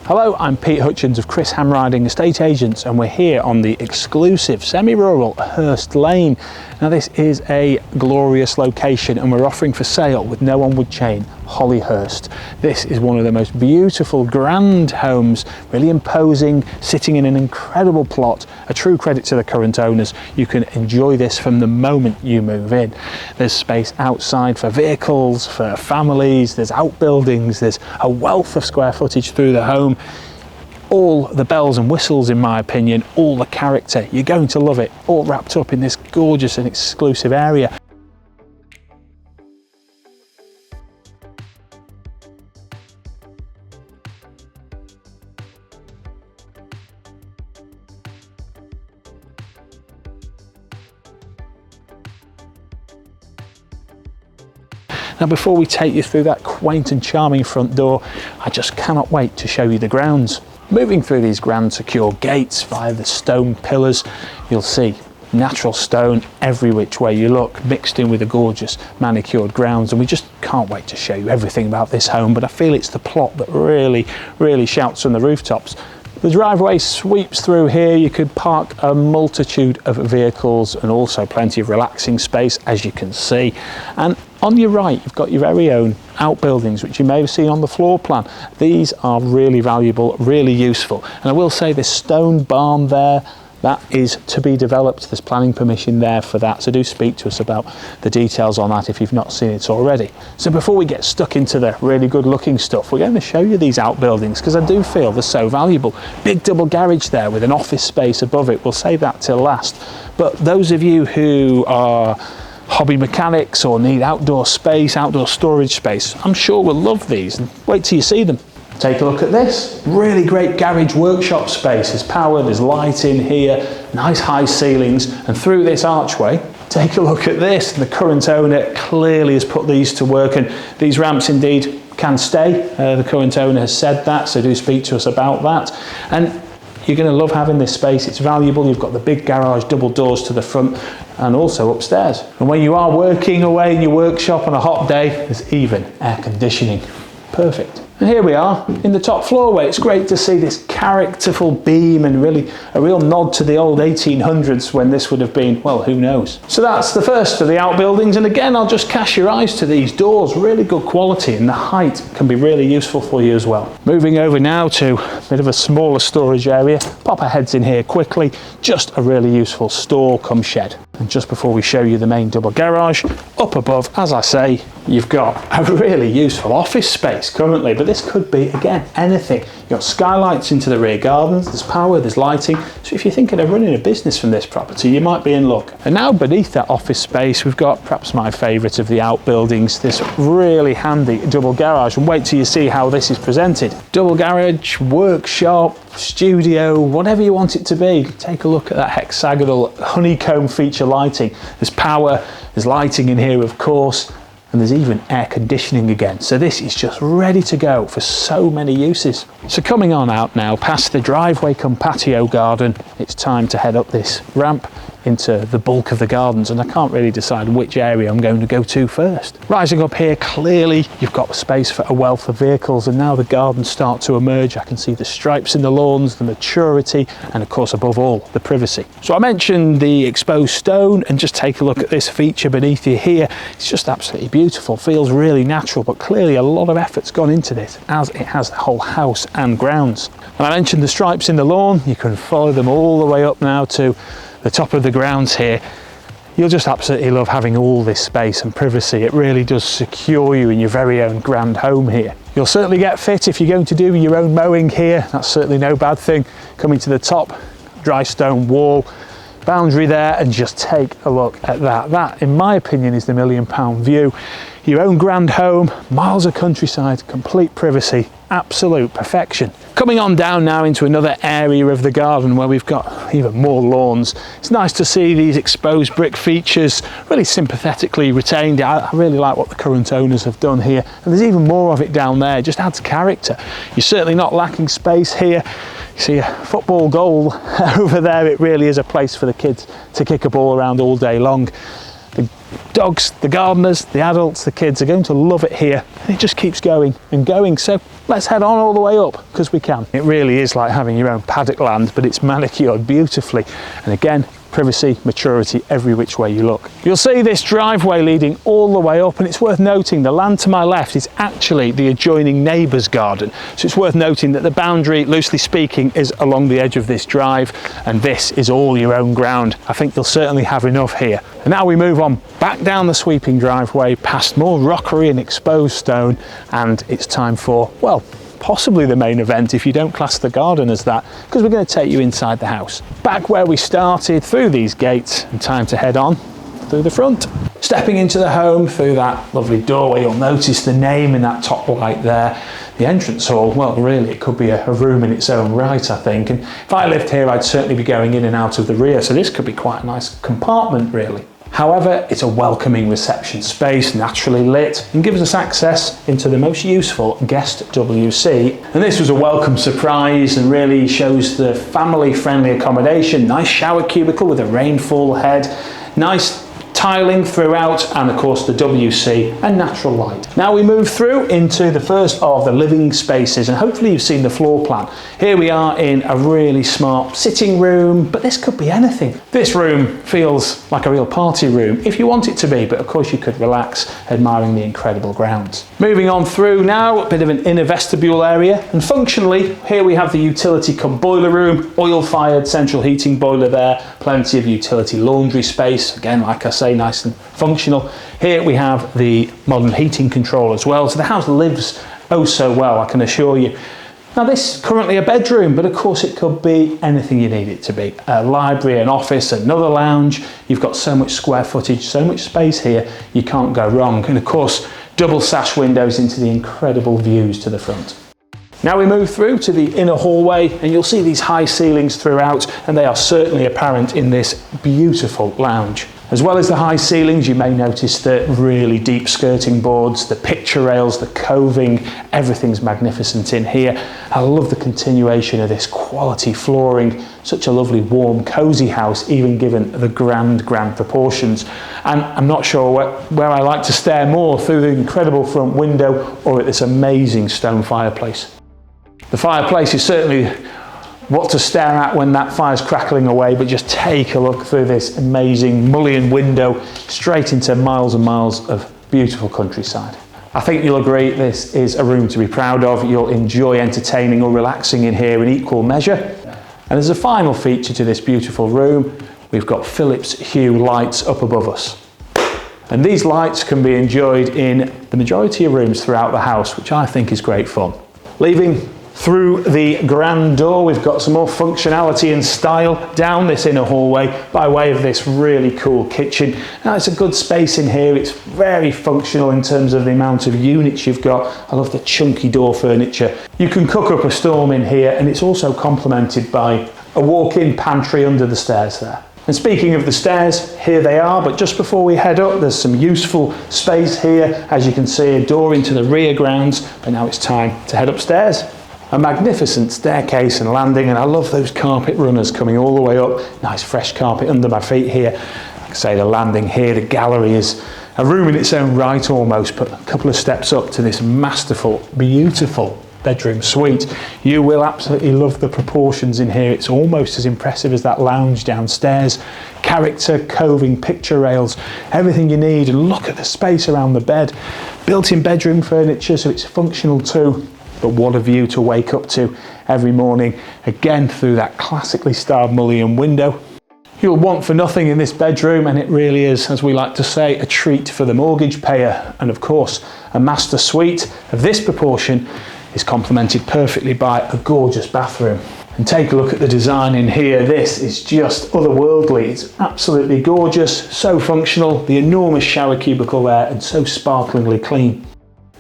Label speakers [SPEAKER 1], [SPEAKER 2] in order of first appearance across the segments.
[SPEAKER 1] Hello, I'm Pete Hutchins of Chris Ham Riding Estate Agents, and we're here on the exclusive semi-rural Hurst Lane. Now this is a glorious location and we're offering for sale with no onward chain, Hollyhurst. This is one of the most beautiful, grand homes, really imposing, sitting in an incredible plot, a true credit to the current owners. You can enjoy this from the moment you move in. There's space outside for vehicles, for families, there's outbuildings, there's a wealth of square footage through the home. All the bells and whistles, in my opinion, all the character. You're going to love it, all wrapped up in this gorgeous and exclusive area. Now before we take you through that quaint and charming front door, I just cannot wait to show you the grounds. Moving through these grand secure gates via the stone pillars, you'll see natural stone every which way you look, mixed in with the gorgeous manicured grounds, and we just can't wait to show you everything about this home, but I feel it's the plot that really shouts from the rooftops. The driveway sweeps through here. You could park a multitude of vehicles and also plenty of relaxing space, as you can see. And on your right, you've got your very own outbuildings, which you may have seen on the floor plan. These are really valuable, really useful. And I will say this stone barn there, that is to be developed. There's planning permission there for that, so do speak to us about the details on that if you've not seen it already. So before we get stuck into the really good looking stuff, we're going to show you these outbuildings because I do feel they're so valuable. Big double garage there with an office space above it. We'll save that till last. But those of you who are hobby mechanics or need outdoor space, outdoor storage space, I'm sure will love these, and wait till you see them. Take a look at this. Really great garage workshop space. There's power, there's light in here, nice high ceilings, and through this archway, take a look at this. The current owner clearly has put these to work, and these ramps indeed can stay. The current owner has said that, so do speak to us about that. And you're going to love having this space. It's valuable. You've got the big garage, double doors to the front, and also upstairs. And when you are working away in your workshop on a hot day, there's even air conditioning. Perfect. And here we are in the top floor where it's great to see this characterful beam and really a real nod to the old 1800s when this would have been, well, who knows. So that's the first of the outbuildings, and again I'll just cast your eyes to these doors, really good quality, and the height can be really useful for you as well. Moving over now to a bit of a smaller storage area, pop our heads in here quickly, just a really useful store come shed. And just before we show you the main double garage, up above, as I say, you've got a really useful office space currently, but this could be, again, anything. You've got skylights into the rear gardens, there's power, there's lighting, so if you're thinking of running a business from this property, you might be in luck. And now beneath that office space, we've got perhaps my favourite of the outbuildings, this really handy double garage, and wait till you see how this is presented. Double garage, workshop, studio, whatever you want it to be. Take a look at that hexagonal honeycomb feature lighting. There's power, there's lighting in here of course, and there's even air conditioning again. So this is just ready to go for so many uses. So coming on out now past the driveway come patio garden, it's time to head up this ramp into the bulk of the gardens, and I can't really decide which area I'm going to go to first. Rising up here, clearly you've got space for a wealth of vehicles, and now the gardens start to emerge. I can see the stripes in the lawns, the maturity, and of course above all, the privacy. So I mentioned the exposed stone, and just take a look at this feature beneath you here. It's just absolutely beautiful, feels really natural, but clearly a lot of effort's gone into this, as it has the whole house and grounds. And I mentioned the stripes in the lawn. You can follow them all the way up now to the top of the grounds here. You'll just absolutely love having all this space and privacy. It really does secure you in your very own grand home here. You'll certainly get fit if you're going to do your own mowing here. That's certainly no bad thing. Coming to the top, dry stone wall, boundary there, and just take a look at that. That, in my opinion, is the £1 million view. Your own grand home, miles of countryside, complete privacy, absolute perfection. Coming on down now into another area of the garden where we've got even more lawns. It's nice to see these exposed brick features really sympathetically retained. I really like what the current owners have done here, and there's even more of it down there. It just adds character. You're certainly not lacking space here. You see a football goal over there. It really is a place for the kids to kick a ball around all day long. The dogs, the gardeners, the adults, the kids are going to love it here, and it just keeps going and going. So let's head on all the way up, because we can. It really is like having your own paddock land, but it's manicured beautifully. And again, privacy, maturity, every which way you look. You'll see this driveway leading all the way up, and it's worth noting the land to my left is actually the adjoining neighbour's garden. So it's worth noting that the boundary, loosely speaking, is along the edge of this drive, and this is all your own ground. I think you'll certainly have enough here. And now we move on back down the sweeping driveway, past more rockery and exposed stone, and it's time for, well, possibly the main event if you don't class the garden as that, because we're going to take you inside the house. Back where we started, through these gates, and time to head on through the front. Stepping into the home through that lovely doorway, you'll notice the name in that top light there. The entrance hall, well, really it could be a room in its own right, I think, and if I lived here I'd certainly be going in and out of the rear, so this could be quite a nice compartment really. However, it's a welcoming reception space, naturally lit, and gives us access into the most useful guest WC. And this was a welcome surprise and really shows the family-friendly accommodation. Nice shower cubicle with a rainfall head, nice tiling throughout, and of course the WC and natural light. Now we move through into the first of the living spaces, and hopefully you've seen the floor plan. Here we are in a really smart sitting room, but this could be anything. This room feels like a real party room if you want it to be, but of course you could relax admiring the incredible grounds. Moving on through now, a bit of an inner vestibule area, and functionally here we have the utility cum boiler room, oil fired central heating boiler there, plenty of utility laundry space, again like I say, nice and functional. Here we have the modern heating control as well, so the house lives oh so well, I can assure you. Now this is currently a bedroom, but of course it could be anything you need it to be. A library, an office, another lounge. You've got so much square footage, so much space here, you can't go wrong. And of course, double sash windows into the incredible views to the front. Now we move through to the inner hallway, and you'll see these high ceilings throughout, and they are certainly apparent in this beautiful lounge. As well as the high ceilings, you may notice the really deep skirting boards, the picture rails, the coving, everything's magnificent in here. I love the continuation of this quality flooring, such a lovely warm cozy house, even given the grand proportions. And I'm not sure where I like to stare more, through the incredible front window or at this amazing stone fireplace. The fireplace is certainly what to stare at when that fire's crackling away, but just take a look through this amazing mullioned window straight into miles and miles of beautiful countryside. I think you'll agree this is a room to be proud of. You'll enjoy entertaining or relaxing in here in equal measure. And as a final feature to this beautiful room, we've got Philips Hue lights up above us. And these lights can be enjoyed in the majority of rooms throughout the house, which I think is great fun. Leaving through the grand door, we've got some more functionality and style down this inner hallway by way of this really cool kitchen. Now it's a good space in here, it's very functional in terms of the amount of units you've got. I love the chunky door furniture. You can cook up a storm in here, and it's also complemented by a walk-in pantry under the stairs there. And speaking of the stairs, here they are, but just before we head up, there's some useful space here. As you can see, a door into the rear grounds, but now it's time to head upstairs. A magnificent staircase and landing, and I love those carpet runners coming all the way up. Nice fresh carpet under my feet here. Like I say, the landing here, the gallery is a room in its own right almost, but a couple of steps up to this masterful, beautiful bedroom suite. You will absolutely love the proportions in here. It's almost as impressive as that lounge downstairs. Character, coving, picture rails, everything you need. And look at the space around the bed. Built-in bedroom furniture, so it's functional too. But what a view to wake up to every morning, again through that classically styled mullioned window. You'll want for nothing in this bedroom, and it really is, as we like to say, a treat for the mortgage payer. And of course, a master suite of this proportion is complemented perfectly by a gorgeous bathroom. And take a look at the design in here. This is just otherworldly. It's absolutely gorgeous, so functional, the enormous shower cubicle there, and so sparklingly clean.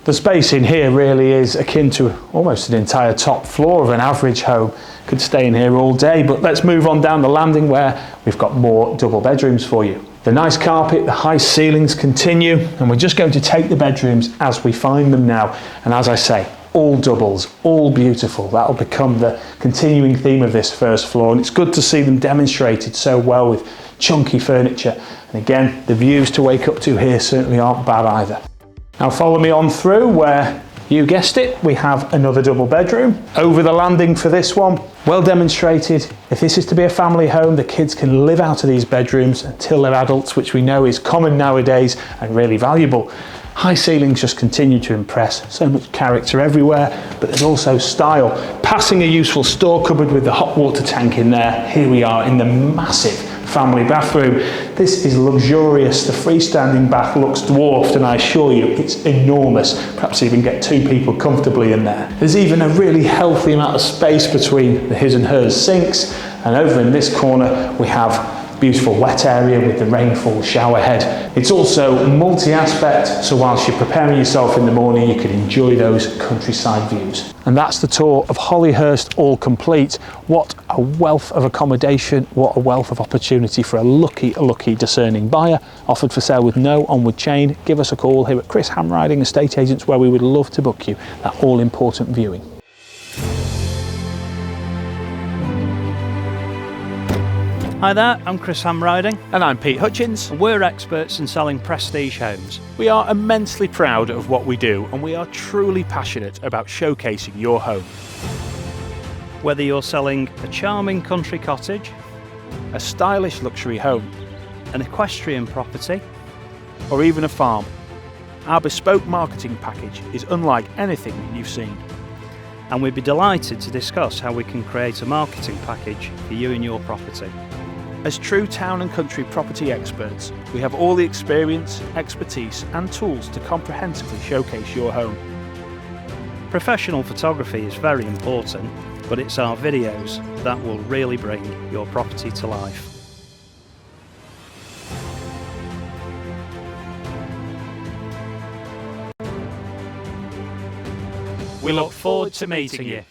[SPEAKER 1] The space in here really is akin to almost an entire top floor of an average home. Could stay in here all day, but let's move on down the landing where we've got more double bedrooms for you. The nice carpet, the high ceilings continue, and we're just going to take the bedrooms as we find them now. And as I say, all doubles, all beautiful. That'll become the continuing theme of this first floor, and it's good to see them demonstrated so well with chunky furniture. And again, the views to wake up to here certainly aren't bad either. Now follow me on through where You guessed it, we have another double bedroom. Over the landing for this one, well demonstrated. If this is to be a family home, the kids can live out of these bedrooms until they're adults, which we know is common nowadays and really valuable. High ceilings just continue to impress. So much character everywhere, but there's also style. Passing a useful store cupboard with the hot water tank in there, here we are in the massive family bathroom. This is luxurious. The freestanding bath looks dwarfed, and I assure you it's enormous. Perhaps even get 2 people comfortably in there. There's even a really healthy amount of space between the his and hers sinks, and over in this corner we have beautiful wet area with the rainfall shower head. It's also multi-aspect, so whilst you're preparing yourself in the morning, you can enjoy those countryside views. And that's the tour of Hollyhurst, all complete. What a wealth of accommodation, what a wealth of opportunity for a lucky discerning buyer. Offered for sale with no onward chain. Give us a call here at Chris Hamriding Estate Agents, where we would love to book you that all-important viewing.
[SPEAKER 2] Hi there, I'm Chris Hamriding.
[SPEAKER 1] And I'm Pete Hutchins.
[SPEAKER 2] We're experts in selling prestige homes.
[SPEAKER 1] We are immensely proud of what we do, and we are truly passionate about showcasing your home.
[SPEAKER 2] Whether you're selling a charming country cottage,
[SPEAKER 1] A stylish luxury home,
[SPEAKER 2] an equestrian property,
[SPEAKER 1] or even a farm, our bespoke marketing package is unlike anything you've seen.
[SPEAKER 2] and we'd be delighted to discuss how we can create a marketing package for you and your property.
[SPEAKER 1] As true town and country property experts, we have all the experience, expertise and tools to comprehensively showcase your home.
[SPEAKER 2] Professional photography is very important, but it's our videos that will really bring your property to life.
[SPEAKER 1] We look forward to meeting you.